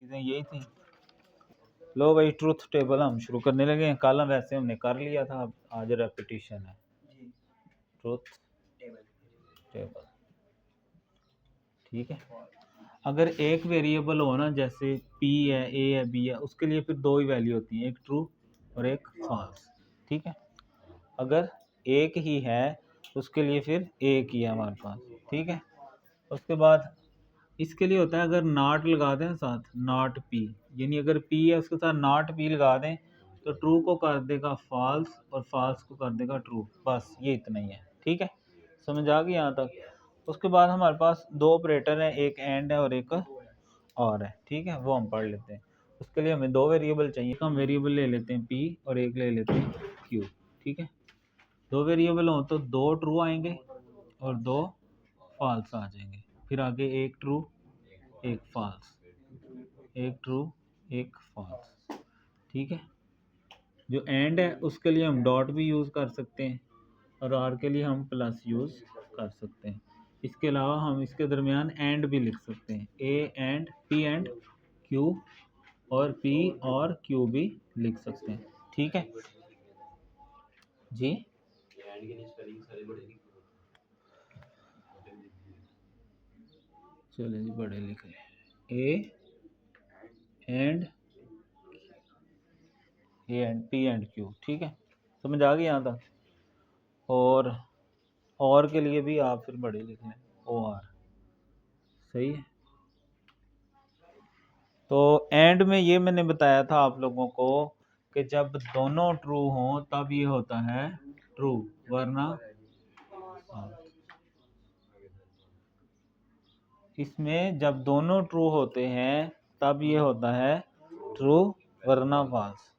चीज़ें यही थी। लो भाई ट्रूथ टेबल हम शुरू करने लगे हैं। कल वैसे हमने कर लिया था, आज रेपिटेशन है। ट्रूथ टेबल ठीक है। अगर एक वेरिएबल हो ना, जैसे p है, a है, b है, उसके लिए फिर दो ही वैल्यू होती है, एक ट्रू और एक फॉल्स। ठीक है। अगर एक ही है उसके लिए फिर एक ही है हमारे पास। ठीक है। उसके बाद इसके लिए होता है, अगर नॉट लगा दें साथ, नॉट p, यानी अगर p है उसके साथ नॉट p लगा दें तो ट्रू को कर देगा फॉल्स और फॉल्स को कर देगा ट्रू। बस ये इतना ही है। ठीक है, समझ आ गई यहाँ तक। उसके बाद हमारे पास दो ऑपरेटर हैं, एक एंड है और एक और है। ठीक है, वो हम पढ़ लेते हैं। उसके लिए हमें दो वेरिएबल चाहिए। हम वेरिएबल ले लेते हैं p और एक ले लेते हैं q। ठीक है, दो वेरिएबल हो तो दो ट्रू आएंगे और दो फॉल्स आ जाएंगे। फिर आगे एक ट्रू एक फॉल्स, एक ट्रू एक फॉल्स। ठीक है, जो एंड है उसके लिए हम डॉट भी यूज़ कर सकते हैं और आर के लिए हम प्लस यूज़ कर सकते हैं। इसके अलावा हम इसके दरमियान एंड भी लिख सकते हैं, A and P and Q, और पी और क्यू भी लिख सकते हैं। ठीक है जी। चलिए जी, बड़े लिख रहे, A and P and Q. ठीक है, समझ आ गई यहाँ तक। और के लिए भी आप फिर बड़े लिख लें, ओ आर। सही है। तो एंड में ये मैंने बताया था आप लोगों को कि जब दोनों ट्रू हों तब ये होता है ट्रू, वरना इसमें जब दोनों ट्रू होते हैं तब ये होता है ट्रू वरना फॉल्स।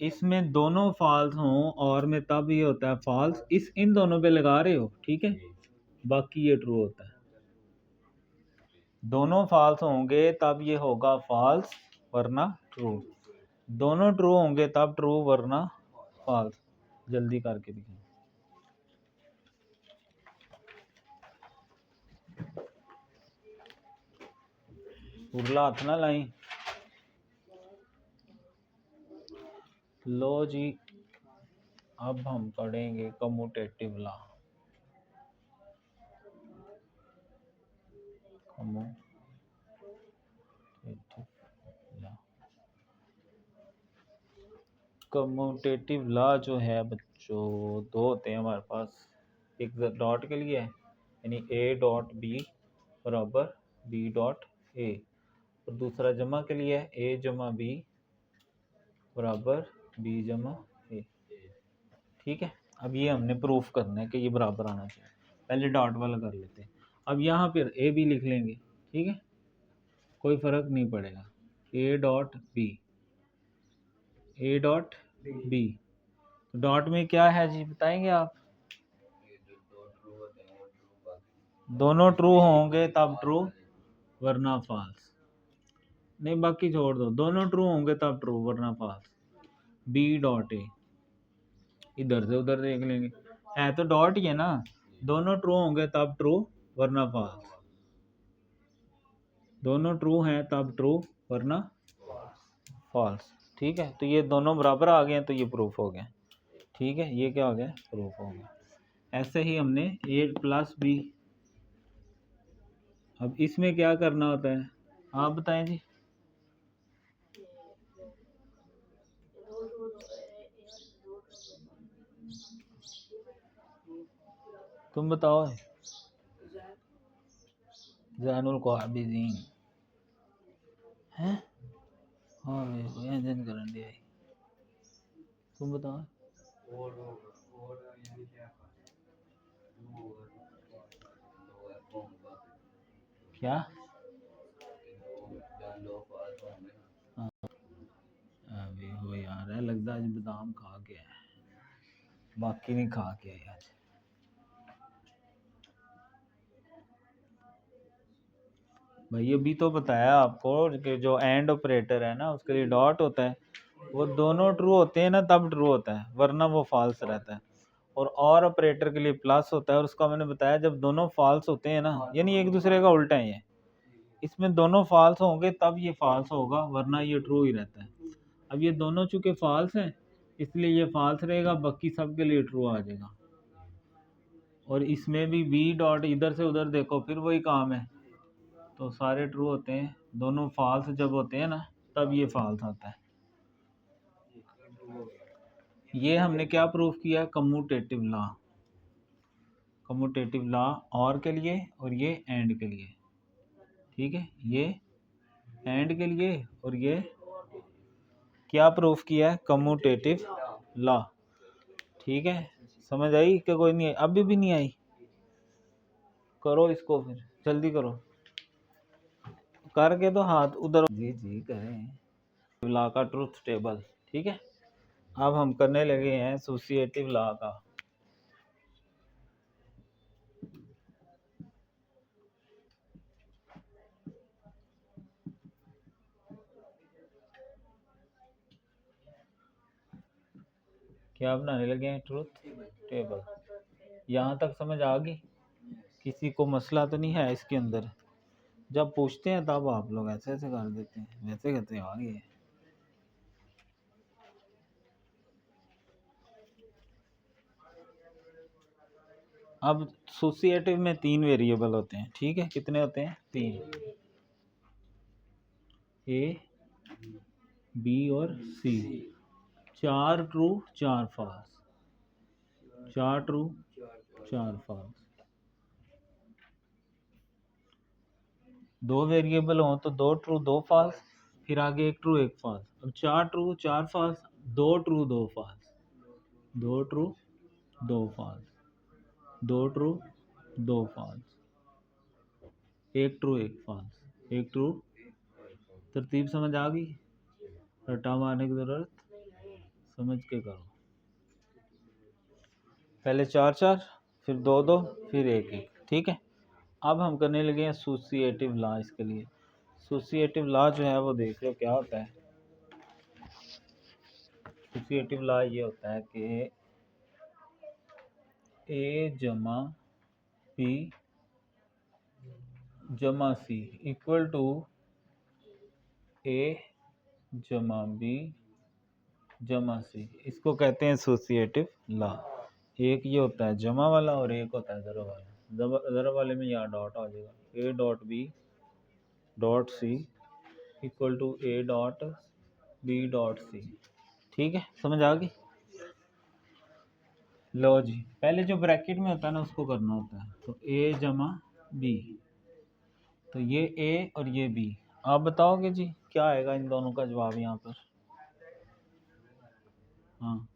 इसमें दोनों फॉल्स हों और में तब ये होता है फॉल्स। इन दोनों पे लगा रहे हो, ठीक है, बाकी ये ट्रू होता है। दोनों फॉल्स होंगे तब ये होगा फॉल्स वरना ट्रू, दोनों ट्रू होंगे तब ट्रू वरना फॉल्स। जल्दी करके दिखाएं। उरला हाथ ना लाई। लो जी, अब हम पढ़ेंगे कम्यूटेटिव लॉ। कम्यूटेटिव लॉ जो है बच्चों, दो होते हैं हमारे पास। एक डॉट के लिए है, यानी ए डॉट बी बराबर बी डॉट ए, और दूसरा जमा के लिए है, ए जमा बी बराबर बी जमा ए। ठीक है, अब ये हमने प्रूफ करना है कि ये बराबर आना चाहिए। पहले डॉट वाला कर लेते हैं। अब यहाँ पर ए बी लिख लेंगे। ठीक है, कोई फर्क नहीं पड़ेगा। A dot b, a dot B. Dot में क्या है जी, बताएंगे आप? दोनों ट्रू होंगे तब ट्रू वरना फॉल्स। नहीं, बाकी छोड़ दो, दोनों ट्रू होंगे तब ट्रू वरना फॉल्स। बी डॉट ए, इधर से उधर देख लेंगे, है तो डॉट ही है ना। दोनों ट्रू होंगे तब ट्रू वरना फॉल्स, दोनों ट्रू हैं तब ट्रू वरना फॉल्स। ठीक है, तो ये दोनों बराबर आ गए हैं तो ये प्रूफ हो गया। ठीक है, ये क्या हो गया, प्रूफ हो गया। ऐसे ही हमने ए प्लस बी। अब इसमें क्या करना होता है, आप बताएं जी। तुम बताओ। जैनुल कोआबिदीन हैं, हाँ जन करन दिया। तुम बताओ। क्या अभी हो यार, है लगता आज बादाम खा के है, बाकी नहीं खा के है आज। भाई अभी तो बताया आपको कि जो एंड ऑपरेटर है ना उसके लिए डॉट होता है, वो दोनों ट्रू होते हैं ना तब ट्रू होता है, वरना वो फॉल्स रहता है। और ऑपरेटर के लिए प्लस होता है, और उसका मैंने बताया जब दोनों फॉल्स होते हैं ना, यानी एक दूसरे का उल्टा ही है। इसमें दोनों फॉल्स होंगे तब ये फॉल्स होगा, वरना ये ट्रू ही रहता है। अब ये दोनों चूंकि फॉल्स हैं इसलिए ये फॉल्स रहेगा, बाकी सब के लिए ट्रू आ जाएगा। और इसमें भी बी डॉट इधर से उधर देखो फिर वही काम है, तो सारे ट्रू होते हैं। दोनों फॉल्स जब होते हैं ना तब ये फॉल्स आता है। ये हमने क्या प्रूफ किया? Commutative law. कम्यूटेटिव लॉ और के लिए और ये एंड के लिए, ठीक है। ये एंड के लिए और ये क्या प्रूफ किया है? कम्यूटेटिव लॉ, ठीक है। समझ आई कि कोई नहीं आई? अभी भी नहीं आई? करो इसको, फिर जल्दी करो, करके तो हाथ उधर जी जी करें। लॉ का ट्रूथ टेबल, ठीक है। अब हम करने लगे हैं एसोसिएटिव लॉ का। क्या बनाने लगे हैं? Truth table. यहाँ तक समझ आ गई? किसी को मसला तो नहीं है इसके अंदर? जब पूछते हैं तब आप लोग ऐसे ऐसे कर देते हैं, वैसे कहते हैं आ गए। अब एसोसिएटिव में 3 वेरिएबल होते हैं, ठीक है। कितने होते हैं? 3, ए बी और सी। 4 true 4 false, 4 true 4 false. 2 variable हो तो 2 ट्रू 2 फॉल्स, फिर आगे 1 ट्रू 1 फॉल्स। अब 4 true 4 false, 2 true 2 false, 2 true 2 false, 2 true 2 false, 1 true 1 false, 1 true. तरतीब समझ आ गई? रट्टा मारने की जरूरत समझ के करो। पहले 4 4, फिर 2 2, फिर 1 1, ठीक है। अब हम करने लगे हैं एसोसिएटिव लॉ। इसके लिए एसोसिएटिव लॉ जो है वो देख लो क्या होता है। एसोसिएटिव लॉ ये होता है कि ए जमा बी जमा सी इक्वल टू ए जमा बी जमा सी। इसको कहते हैं एसोसिएटिव लॉ। एक ये होता है जमा वाला और एक होता है ज़रा वाला। ज़रा वाले में यहाँ डॉट आ जाएगा, a dot B dot c equal to a dot B dot c, ठीक है। समझ आ गई? लो जी, पहले जो ब्रैकेट में होता है ना उसको करना होता है। तो ए जमा बी, तो ये ए और ये बी। आप बताओगे जी क्या आएगा इन दोनों का जवाब यहाँ पर? हाँ,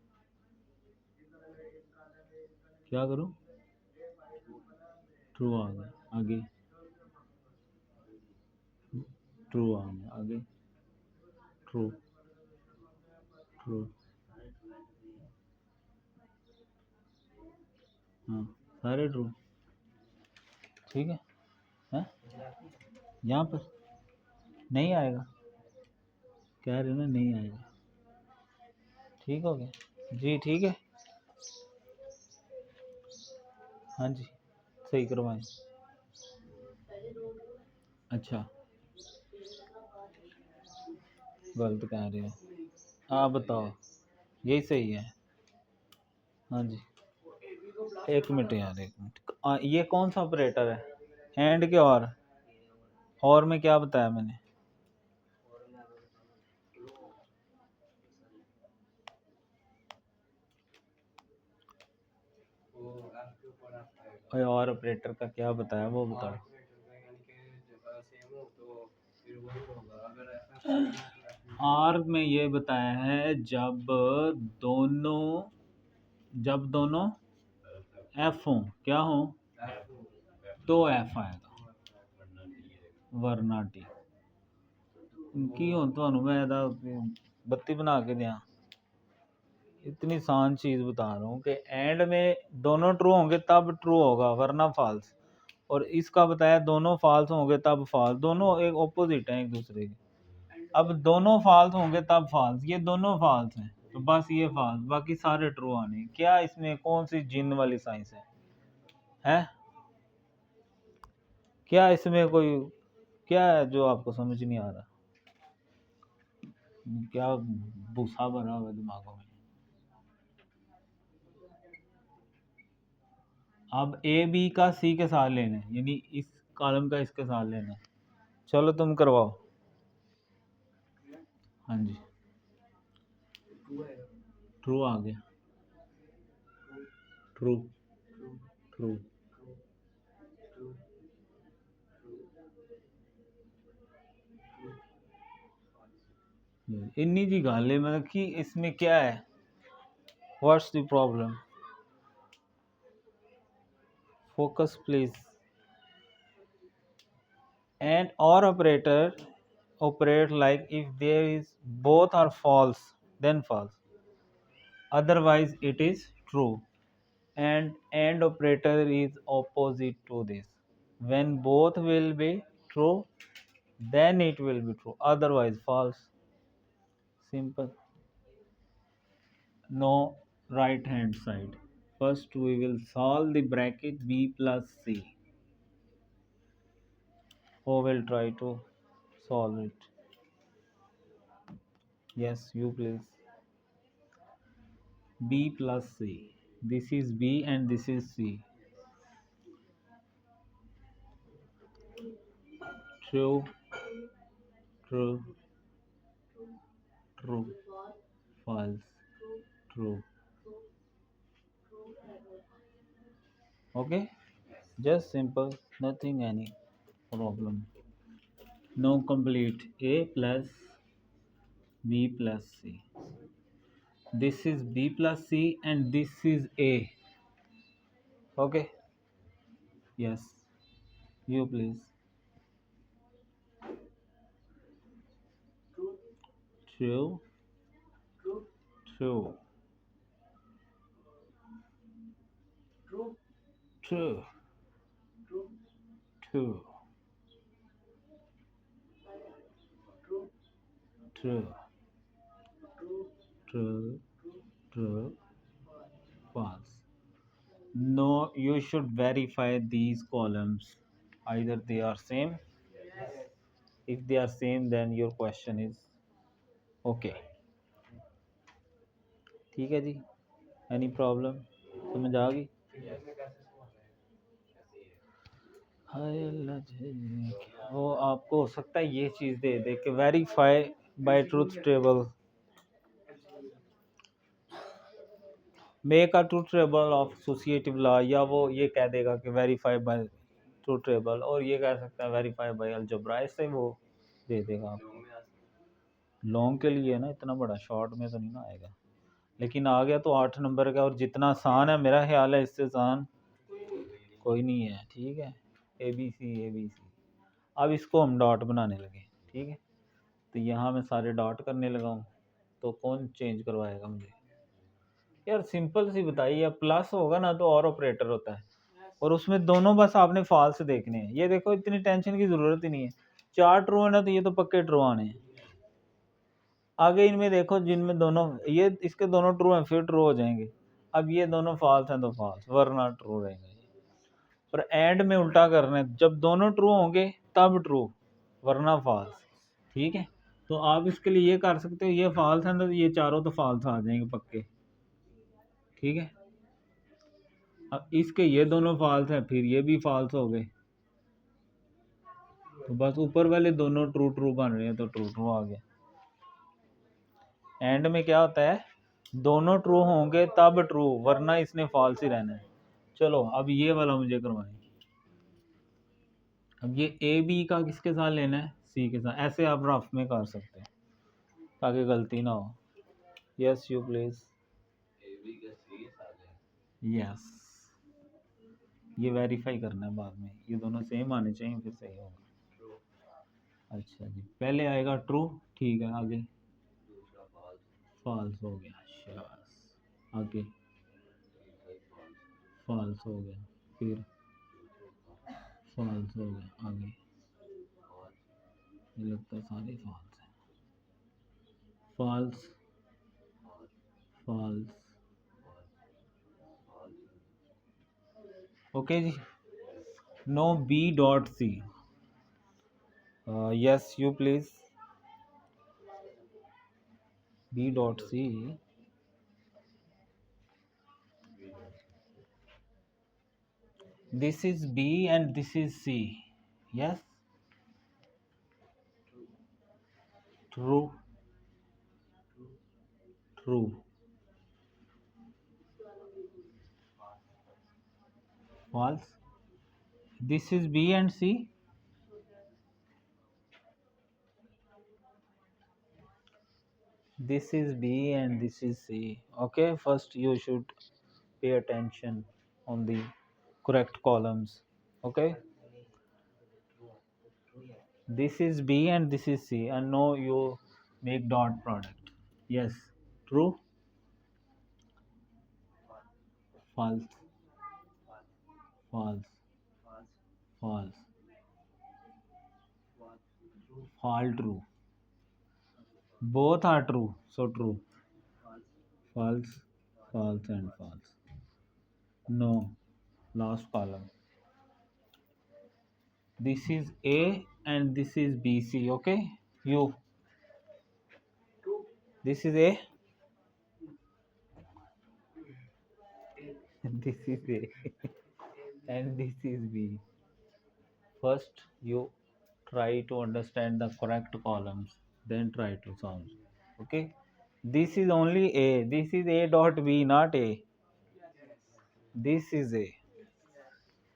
क्या करूँ? ट्रू आ गया, आगे ट्रू आ गया, आगे ट्रू ट्रू। हाँ, सारे ट्रू, ठीक है। हैं यहाँ पर नहीं आएगा? कह रहे ना नहीं आएगा, ठीक हो गया जी, ठीक है। हाँ जी, सही करवाएं। अच्छा, गलत कह रहे हो आप, बताओ यही सही है? हाँ जी, 1 मिनट यार, 1 मिनट। ये कौन सा ऑपरेटर है? एंड के और में क्या बताया मैंने? और ऑपरेटर का क्या बताया वो बताओ। आर में ये बताया है जब दोनों एफ हो, क्या हो? तो एफ आएगा, वरना टी। की हो तो मैं बत्ती बना के दिया। इतनी आसान चीज बता रहा हूँ कि एंड में दोनों ट्रू होंगे तब ट्रू होगा, वरना फॉल्स। और इसका बताया दोनों फॉल्स होंगे तब फॉल्स। दोनों एक ऑपोजिट हैं एक दूसरे के। अब दोनों फॉल्स होंगे तब फॉल्स, ये दोनों फॉल्स हैं तो बस ये फॉल्स, बाकी सारे ट्रू आने। क्या इसमें कौन सी जिन वाली साइंस है? क्या इसमें कोई क्या है जो आपको समझ नहीं आ रहा? क्या भूसा भरा हुआ है दिमागों में? अब ए बी का सी के साथ लेना है, यानी इस कॉलम का इसके साथ लेना है। चलो तुम करवाओ। हाँ जी, ट्रू आ गया। ट्रू ट्रू इन्नी जी गल है, मतलब कि इसमें क्या है? What's the problem? Focus please. And or operator operate like if there is both are false, then false, otherwise it is true. And operator is opposite to this. When both will be true, then it will be true, otherwise false. Simple. No right hand side. First we will solve the bracket b plus c. Who will try to solve it? Yes, you please. B plus C. This is B and this is C. True, true, true, false, true. Okay? Just simple, nothing any problem. No complete. A plus B plus C. This is B plus C and this is A. Okay? Yes. You please. True, true, true, true, true, true, true, false. No, you should verify these columns. Either they are same. If they are same, then your question is okay. ठीक है जी? Any problem? समझ आ गई? हाय अल्लाह जी, वो आपको हो सकता है ये चीज़ दे दे कि verify by truth table, make a truth table of associative law, या वो ये कह देगा कि वेरीफाई बाय ट्रूथ टेबल, और ये कह सकता है वेरीफाई बाय अलजेब्रा, ऐसे वो दे देगा आपको। लॉन्ग के लिए ना इतना बड़ा, शॉर्ट में तो नहीं ना आएगा, लेकिन आ गया तो 8 नंबर का, और जितना आसान है मेरा ख्याल है इससे आसान कोई नहीं है। ठीक है, ए बी सी। अब इसको हम डॉट बनाने लगे। ठीक है, तो यहाँ मैं सारे डॉट करने लगा हूँ, तो कौन चेंज करवाएगा मुझे? यार सिंपल सी बताइए, अब प्लस होगा ना तो और ऑपरेटर होता है, और उसमें दोनों बस आपने फॉल्स देखने हैं। ये देखो, इतनी टेंशन की ज़रूरत ही नहीं है। 4 ट्रू है ना, तो ये तो पक्के ट्रू आने हैं। आगे इनमें देखो, जिनमें दोनों, ये इसके दोनों ट्रू हैं फिर ट्रू हो जाएंगे। अब ये दोनों फॉल्स हैं तो फॉल्स, वरना ट्रू रहेंगे। पर एंड में उल्टा करना है, जब दोनों ट्रू होंगे तब ट्रू, वरना फॉल्स। ठीक है, तो आप इसके लिए ये कर सकते हो, ये फॉल्स है तो ये चारों तो फॉल्स आ जाएंगे पक्के। ठीक है, अब इसके ये दोनों फॉल्स हैं, फिर ये भी फॉल्स हो गए, तो बस ऊपर वाले दोनों ट्रू ट्रू बन रहे हैं, तो ट्रू ट्रू आ गया। एंड में क्या होता है, दोनों ट्रू होंगे तब ट्रू, वरना इसने फॉल्स ही रहना है। चलो अब ये वाला मुझे करवाएं। अब ये ए बी का किसके साथ लेना है? सी के साथ। ऐसे आप रफ में कर सकते हैं ताकि गलती ना हो। Yes you please. यस, ये वेरीफाई करना है बाद में, ये दोनों सेम आने चाहिए फिर सही होगा। अच्छा जी, पहले आएगा ट्रू, ठीक है, आगे फॉल्स हो गया, शाबाश। आगे फॉल्स हो गया, फिर फॉल्स हो गया, आगे ये लगता है सारे फॉल्स हैं। False, false. ओके जी। No b dot c, Yes, you please. B dot C. This is B and this is C. Yes? True. True. False. This is B and C. This is B and this is C. Okay, first you should pay attention on the correct columns. Okay, this is B and this is C, and no, you make dot product. Yes, true, false, false, false, fall true. Both are true, so true. False, false, and false. No, last column. This is A and this is BC. Okay, you. This is A. This is A and this is B. First, you try to understand the correct columns, then try to solve. Okay, this is only A. This is A dot B, not A. This is A.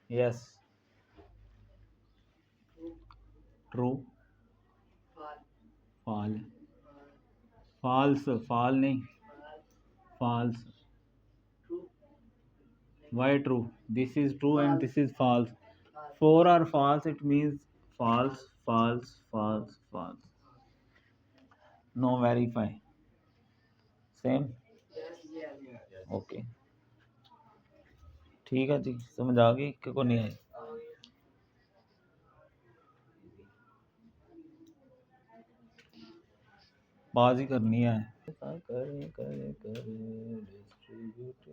Yes, true, fall, false, fall नहीं, false. Why true? This is true and this is false. Four are false, it means false, false, false, false. No verify. Same. Okay. ठीक है जी, समझ आ गई कि को नहीं आई? बाजी करनी है। करे करे करे डिस्ट्रीब्यूट।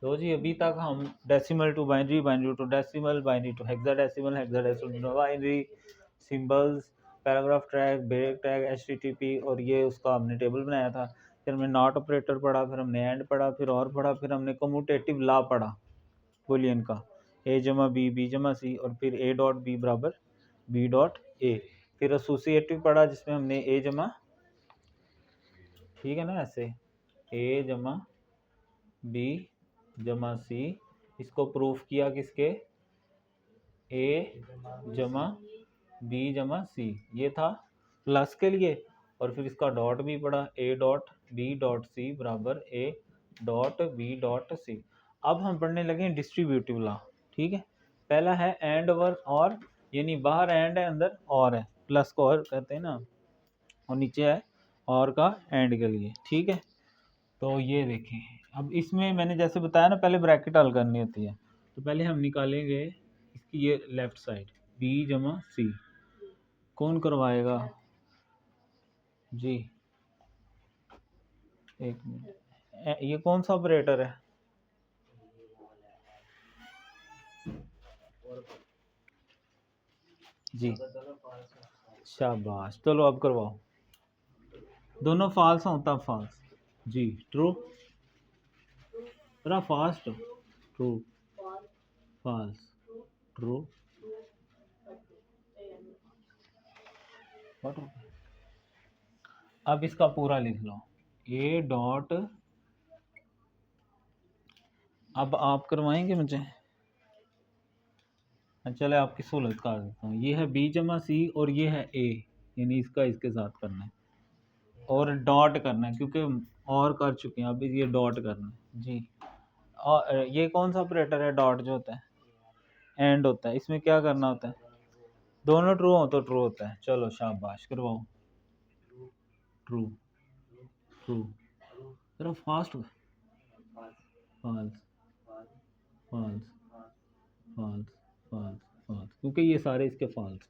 तो जी अभी तक हम decimal to binary, binary to decimal, binary to hexadecimal, hexadecimal to binary, symbols, paragraph tag, break tag, HTTP, और ये उसका हमने टेबल बनाया था। फिर हमने नॉट ऑपरेटर पढ़ा, फिर हमने एंड पढ़ा, फिर और पढ़ा, फिर हमने कम्यूटेटिव लॉ पढ़ा बुलियन का, ए जमा बी, बी जमा सी, और फिर ए डॉट बी बराबर बी डॉट ए। फिर एसोसिएटिव पढ़ा जिसमें हमने ए जमा, ठीक है ना, ऐसे ए जमा बी जमा सी, इसको प्रूफ किया किसके, ए जमा बी जमा सी, ये था प्लस के लिए। और फिर इसका डॉट भी पढ़ा, A dot B dot C बराबर A dot B dot C. अब हम पढ़ने लगे डिस्ट्रीब्यूटिव लॉ। ठीक है, पहला है एंड और, यानी बाहर एंड है अंदर और है, प्लस को और कहते हैं ना, और नीचे है और का एंड के लिए। ठीक है, तो ये देखें, अब इसमें मैंने जैसे बताया ना, पहले ब्रैकेट हल करनी होती है। तो पहले हम निकालेंगे इसकी ये लेफ्ट साइड, बी जमा सी। कौन करवाएगा जी? एक मिनट, ये कौन सा ऑपरेटर है? जी शाबाश, चलो अब करवाओ। दोनों फॉल्स हों तब फॉल्स। जी ट्रू, जरा फास्ट। ट्रू, फॉल्स, ट्रू, अब इसका पूरा लिख लो, ए डॉट, अब आप करवाएंगे मुझे? चले आपकी सहूलत कर देता हूँ। ये है बी जमा सी और ये है ए, यानी इसका इसके साथ करना है, और डॉट करना है क्योंकि और कर चुके हैं, अभी ये डॉट करना है जी। और ये कौन सा ऑपरेटर है? डॉट जो होता है एंड होता है, इसमें क्या करना होता है? दोनों ट्रू हो तो ट्रू होता है। चलो शाबाश, करवाओ। ट्रू, ट्रू, जरा fast. False, false, false, false, false, क्योंकि ये सारे इसके फॉल्स।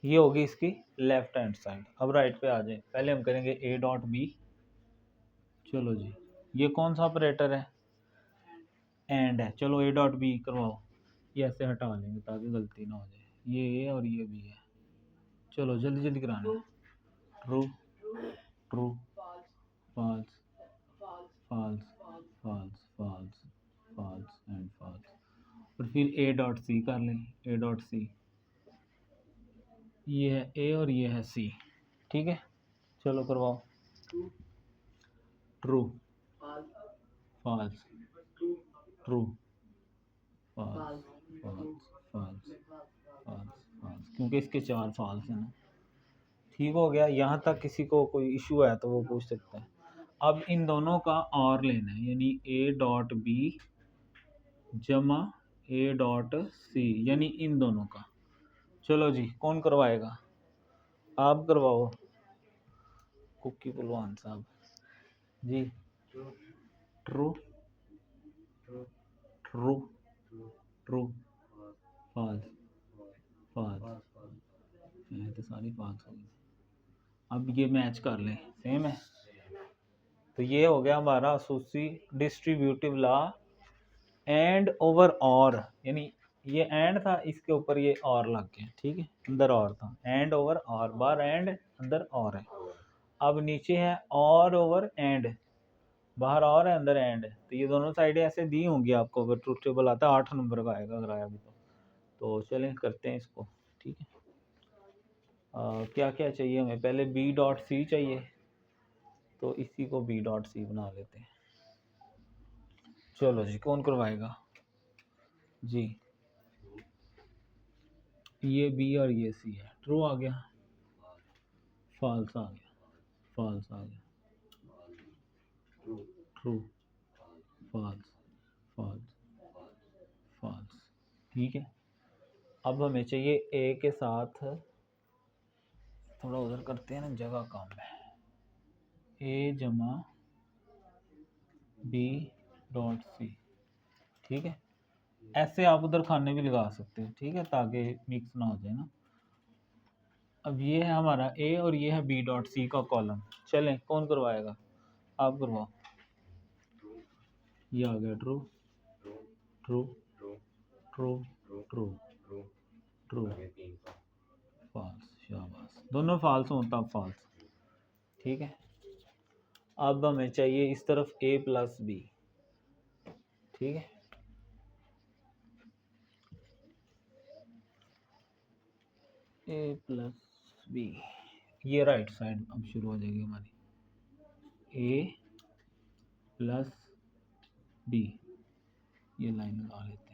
ये होगी इसकी लेफ्ट हैंड साइड। अब राइट पे आ जाए, पहले हम करेंगे ए डॉट बी। चलो जी, ये कौन सा ऑपरेटर है? एंड है, चलो ए डॉट बी करवाओ, ये ऐसे हटा लेंगे ताकि गलती ना हो जाए, ये ए और ये बी है, चलो जल्दी जल्दी कराना है। True true false false false false false and false, और फिर ए डॉट सी कर लें, ए डॉट सी, ये है ए और ये है सी, ठीक है चलो करवाओ। True false true false false false false false, क्योंकि इसके 4 फॉल्स हैं ना। ठीक हो गया, यहाँ तक किसी को कोई इशू है तो वो पूछ सकता है। अब इन दोनों का और लेना है, यानी ए डॉट बी जमा ए डॉट सी, यानी इन दोनों का। चलो जी कौन करवाएगा, आप करवाओ कुकी पहलवान साहब जी। True true true false false, ये तो सारी फॉल्स हो गई। अब ये मैच कर लें, सेम है, तो ये हो गया हमारा एसोसी डिस्ट्रीब्यूटिव लॉ एंड ओवर और, यानी ये एंड था, इसके ऊपर ये और लग गया, ठीक है अंदर और था, एंड ओवर और, बार एंड अंदर और है। अब नीचे है और ओवर एंड, बाहर और है अंदर एंड, तो ये दोनों साइडें ऐसे दी होंगी आपको, अगर ट्रूथ टेबल आता है 8 नंबर का आएगा अगर आया भी तो चलें करते हैं इसको, ठीक है। क्या क्या चाहिए हमें, पहले बी डॉट सी चाहिए, तो इसी को बी डॉट सी बना लेते हैं। चलो जी कौन करवाएगा जी, ये बी और ये सी है, ट्रू आ गया, फॉल्स आ गया, फॉल्स आ गया, ट्रू फॉल्स फॉल्स फॉल्स, ठीक है। अब हमें चाहिए ए के साथ, थोड़ा उधर करते हैं ना जगह कम है, ए जमा बी डॉट सी, ठीक है ऐसे आप उधर खाने भी लगा सकते हैं, ठीक है ताकि मिक्स ना हो जाए ना। अब ये है हमारा ए और ये है बी डॉट सी का कॉलम, चलें कौन करवाएगा, आप करवाओ। ये आ गया true true true true true false, शाबाश, दोनों फॉल्स हों तब फॉल्स, ठीक है। अब हमें चाहिए इस तरफ ए प्लस बी, ठीक है ए प्लस बी, ये राइट साइड अब शुरू हो जाएगी हमारी, ए प्लस बी, ये लाइन लगा लेते हैं।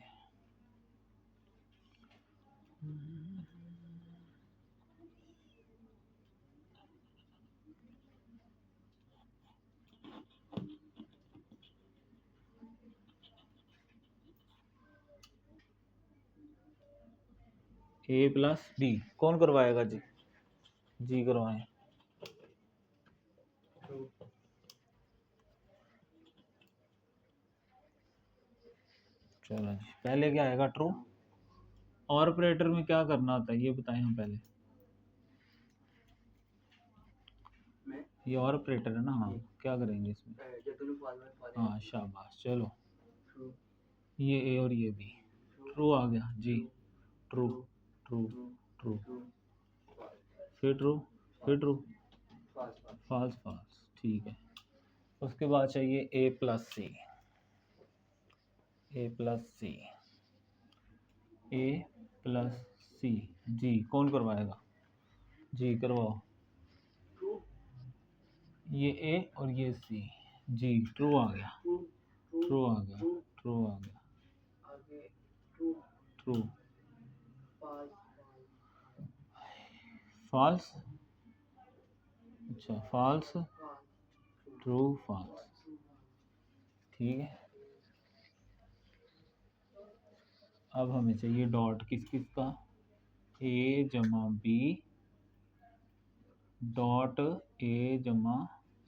ए प्लस बी कौन करवाएगा जी, जी करवाएं। चलो जी पहले क्या आएगा ट्रू, और ऑपरेटर में क्या करना होता है ये बताएं हम पहले, ये और ऑपरेटर है ना, हाँ क्या करेंगे इसमें, हाँ शाबाश, चलो ये ए और ये बी, ट्रू आ गया जी, ट्रू ट्रू ट्रू, फिर ट्रू, फिर ट्रू, फॉल्स फॉल्स, ठीक है। उसके बाद चाहिए ए प्लस सी, ए प्लस सी, ए प्लस सी, जी कौन करवाएगा, जी करवाओ। ये ए और ये सी, जी ट्रू आ गया, ट्रू आ गया, ट्रू आ गया, ट्रू फॉल्स, अच्छा फॉल्स ट्रू फॉल्स, ठीक है। अब हमें चाहिए डॉट किस किस का, ए जमा बी डॉट ए जमा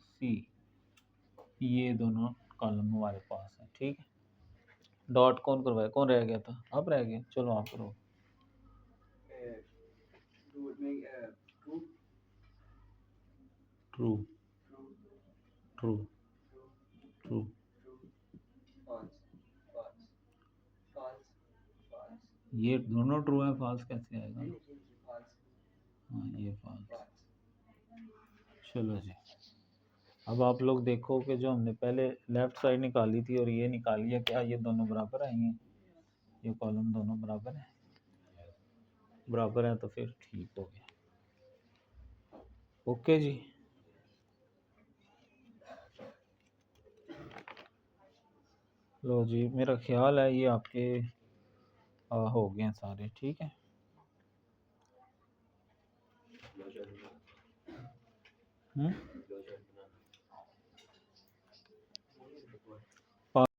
सी, ये दोनों कॉलम हमारे पास है, ठीक है। डॉट कौन करवाया, कौन रह गया था, आप रह गए, चलो आप करो। ट्रू ट्रू ट्रू ये दोनों ट्रू है, फॉल्स कैसे आएगा? हाँ ये फॉल्स। चलो जी, अब आप लोग देखो कि जो हमने पहले लेफ्ट साइड निकाली थी और ये निकाली है, क्या ये दोनों बराबर आई हैं? ये कॉलम दोनों बराबर है? बराबर है तो फिर ठीक हो गया। ओके जी, लो जी, मेरा ख्याल है ये आपके हो गए हैं सारे, ठीक है। हम्म